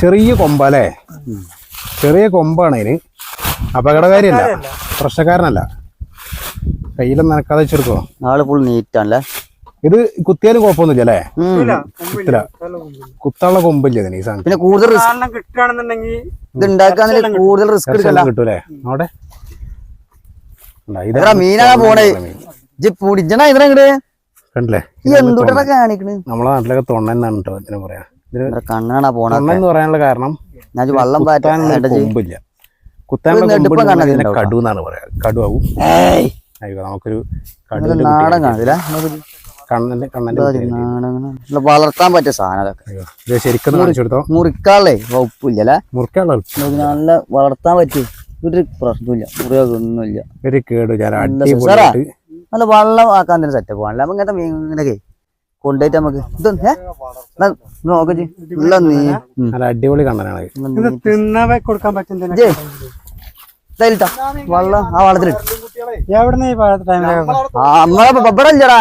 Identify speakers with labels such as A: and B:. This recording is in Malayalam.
A: ചെറിയ കൊമ്പല്ലേ, ചെറിയ കൊമ്പാണ് അതിന്. അപകടകാരിയല്ല, പ്രശ്നക്കാരനല്ല. കയ്യിലും നനക്കാതെ വെച്ചെടുക്കോ.
B: ആള് ഫുൾ നീറ്റാണല്ലേ.
A: ഇത് കുത്തിയാലും കുഴപ്പമൊന്നുമില്ല അല്ലേ? കുത്തില്ല, കുത്താനുള്ള കൊമ്പില്ല ഇതിന്. ഈ സാധനം
B: പിന്നെ കൂടുതൽ ഇത് ഉണ്ടാക്കാൻ കൂടുതൽ റിസ്ക്
A: കിട്ടൂലേ? അവിടെ
B: മീനാണ് പോണേ.
A: കണ്ടില്ലേ?
B: എന്തുട്ടാ കാണിക്കണ്?
A: നമ്മളെ നാട്ടിലൊക്കെ തൊണ്ണെന്നാണ് കേട്ടോ ഇതിനെ പറയാ.
B: കണ്ണാണാ പോണ
A: തൊണ്ണെന്ന് പറയാനുള്ള കാരണം
B: വെള്ളം
A: കൊമ്പില്ല. കുത്താൻ കടു എന്നാണ് പറയാ. കടുവാകും. നമുക്കൊരു
B: നാടൻ കാണില്ല, വളർത്താൻ പറ്റിയ സാധനം.
A: ശരിക്കും കാണിച്ചെടുത്തോ.
B: മുറിക്കാളേ വകുപ്പില്ലല്ലേ?
A: മുറിക്കാനുള്ള
B: നല്ല വളർത്താൻ പറ്റും. ഒരു പ്രശ്നമില്ല, മുറിയൊന്നുമില്ല.
A: ഒരു കേടു.
B: നല്ല വെള്ളം ആക്കാൻ തന്നെ സെറ്റപ്പ് ആണല്ലോ. അപ്പൊ ഇങ്ങനത്തെ മീൻ ഇങ്ങനെയൊക്കെ കൊണ്ടുപോയിട്ട് നമുക്ക് ഇതൊന്നും നോക്കി
A: നല്ല അടിപൊളി കണ്ണനാണ്.
B: വെള്ളം ആ വെള്ളത്തിലിട്ട് നമ്മളെ ബബ്ബടല്ലടാ.